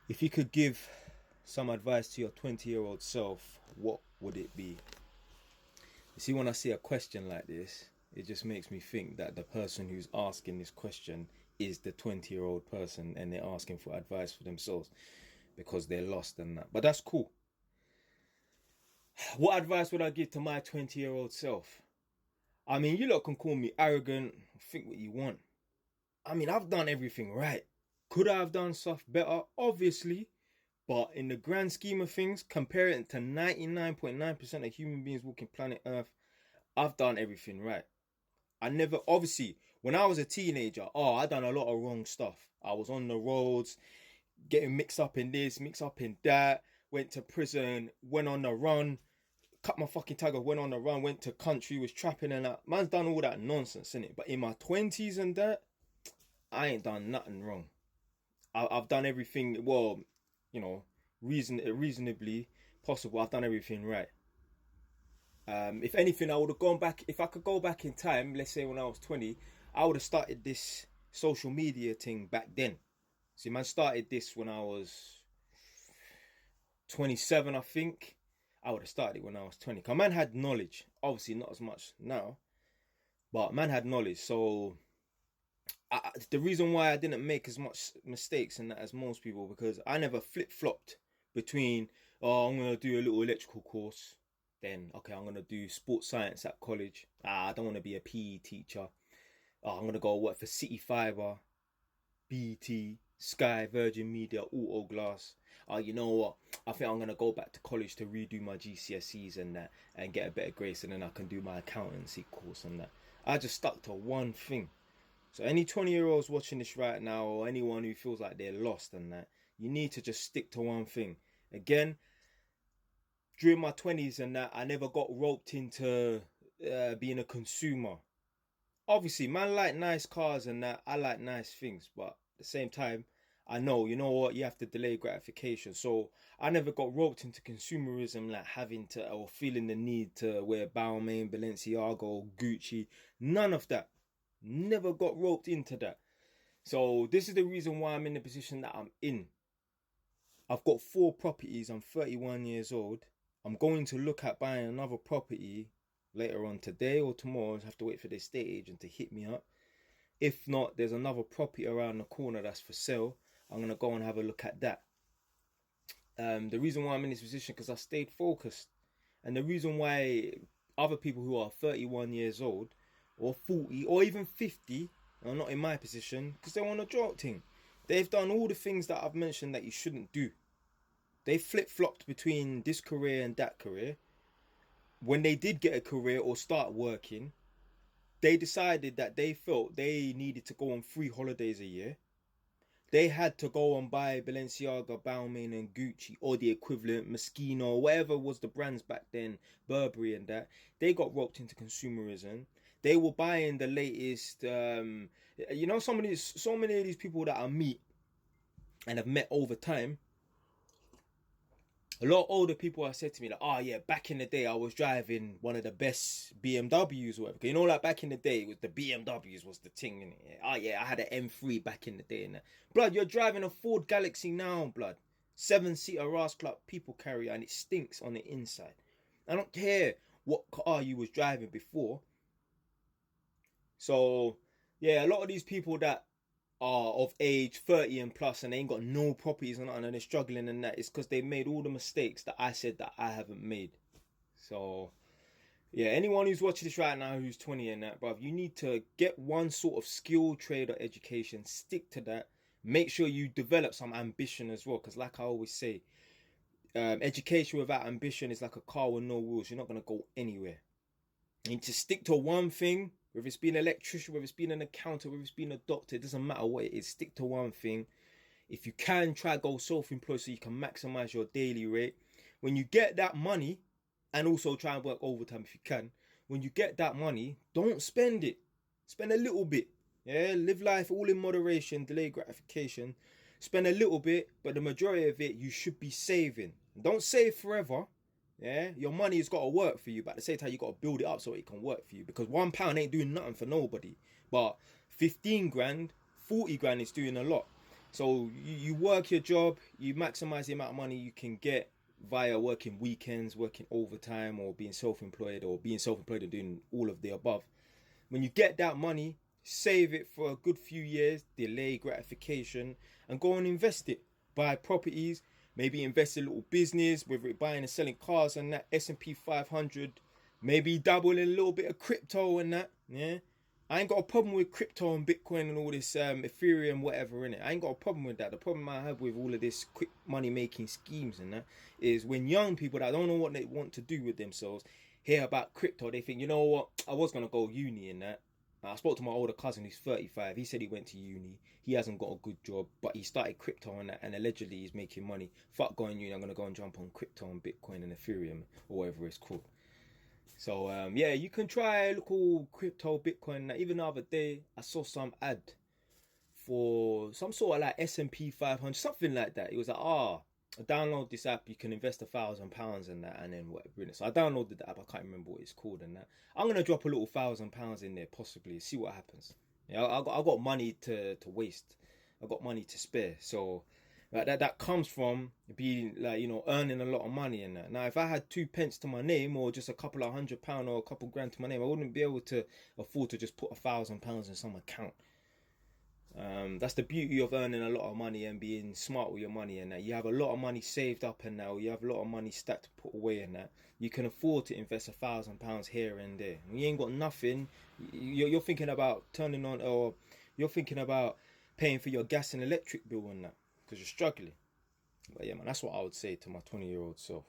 If you could give some advice to your 20-year-old self, what would it be? You see, when I see a question like this, it just makes me think that the person who's asking this question is the 20-year-old person and they're asking for advice for themselves because they're lost and that. But that's cool. What advice would I give to my 20-year-old self? I mean, you lot can call me arrogant, think what you want. I mean, I've done everything right. Could I have done stuff better? Obviously. But in the grand scheme of things, comparing it to 99.9% of human beings walking planet Earth, I've done everything right. I never, obviously, when I was a teenager, I done a lot of wrong stuff. I was on the roads, getting mixed up in this, mixed up in that, went to prison, went on the run, cut my fucking tag off, went on the run, went to country, was trapping and that. Man's done all that nonsense, innit? But in my 20s and that, I ain't done nothing wrong. I've done everything, well, you know, reasonably possible. I've done everything right. If anything, I would have gone back. If I could go back in time, let's say when I was 20, I would have started this social media thing back then. See, man, started this when I was 27, I think. I would have started it when I was 20. Because man had knowledge. Obviously, not as much now, but man had knowledge. So the reason why I didn't make as much mistakes in that as most people, because I never flip flopped between, I'm gonna do a little electrical course, then okay, I'm gonna do sports science at college. I don't want to be a PE teacher. I'm gonna go work for City Fibre, BT, Sky, Virgin Media, Auto Glass. You know what? I think I'm gonna go back to college to redo my GCSEs and that, and get a better grades, and then I can do my accountancy course and that. I just stuck to one thing. So any 20-year-olds watching this right now, or anyone who feels like they're lost and that, you need to just stick to one thing. Again, during my 20s and that, I never got roped into being a consumer. Obviously, man like nice cars and that, I like nice things, but at the same time, I know, you know what, you have to delay gratification. So I never got roped into consumerism, like having to, or feeling the need to wear Balmain, Balenciaga, Gucci, none of that. Never got roped into that. So this is the reason why I'm in the position that I'm in. I've got 4 properties. I'm 31 years old. I'm going to look at buying another property later on today or tomorrow. I have to wait for the estate agent to hit me up. If not, there's another property around the corner that's for sale. I'm gonna go and have a look at that. The reason why I'm in this position because I stayed focused, and the reason why other people who are 31 years old or 40 or even 50 are not in my position because they want a job thing. They've done all the things that I've mentioned that you shouldn't do. They flip flopped between this career and that career. When they did get a career or start working, they decided that they felt they needed to go on 3 holidays a year. They had to go and buy Balenciaga, Balmain, and Gucci, or the equivalent, Moschino, whatever was the brands back then, Burberry and that. They got roped into consumerism. They were buying the latest. So many of these people that I meet and have met over time, a lot older people have said to me like, oh yeah, back in the day I was driving one of the best BMWs or whatever. You know, like back in the day, it was the BMWs was the thing, innit? Oh yeah, I had an M3 back in the day. And blood, you're driving a Ford Galaxy now, blood. 7-seater Ras Club people carrier, and it stinks on the inside. I don't care what car you was driving before. So yeah, a lot of these people that are of age 30 and plus and they ain't got no properties and nothing and they're struggling and that, it's because they made all the mistakes that I said that I haven't made. So yeah, anyone who's watching this right now who's 20 and that, bruv, you need to get one sort of skill trade or education, stick to that. Make sure you develop some ambition as well, because like I always say, education without ambition is like a car with no wheels. You're not going to go anywhere. You need to stick to one thing, whether it's being an electrician, whether it's being an accountant, whether it's being a doctor, it doesn't matter what it is. Stick to one thing. If you can, try go self-employed so you can maximize your daily rate. When you get that money, and also try and work overtime if you can. When you get that money, don't spend it. Spend a little bit. Yeah, live life all in moderation, delay gratification. Spend a little bit, but the majority of it you should be saving. Don't save forever. Yeah, your money has got to work for you, but at the same time you got to build it up so it can work for you. Because £1 ain't doing nothing for nobody, but 15 grand, 40 grand is doing a lot. So you work your job, you maximize the amount of money you can get via working weekends, working overtime, or being self-employed, or being self-employed and doing all of the above. When you get that money, save it for a good few years, delay gratification, and go and invest it. Buy properties, maybe invest in a little business, whether it's buying and selling cars and that S&P 500, maybe dabble in a little bit of crypto and that, yeah. I ain't got a problem with crypto and Bitcoin and all this Ethereum, whatever in it. I ain't got a problem with that. The problem I have with all of this quick money making schemes and that is when young people that don't know what they want to do with themselves hear about crypto, they think, you know what, I was gonna go uni and that. I spoke to my older cousin who's 35. He said he went to uni. He hasn't got a good job, but he started crypto and that, and allegedly he's making money. Fuck going uni. I'm gonna go and jump on crypto and Bitcoin and Ethereum or whatever it's called. So yeah, you can try local crypto, Bitcoin. Even the other day, I saw some ad for some sort of like S&P 500, something like that. It was like, download this app. You can invest £1,000 in that, and then whatever. So I downloaded the app. I can't remember what it's called and that. I'm gonna drop a little £1,000 in there, possibly. See what happens. Yeah, I got money to waste. I got money to spare. So like that comes from being like, you know, earning a lot of money and that. Now if I had 2 pence to my name or just a couple of £100 or a couple grand to my name, I wouldn't be able to afford to just put £1,000 in some account. That's the beauty of earning a lot of money and being smart with your money and that. You have a lot of money saved up and now you have a lot of money stacked to put away and that. You can afford to invest £1,000 here and there. When you ain't got nothing, you're thinking about turning on, or you're thinking about paying for your gas and electric bill and that because you're struggling. But yeah, man, that's what I would say to my 20-year-old self.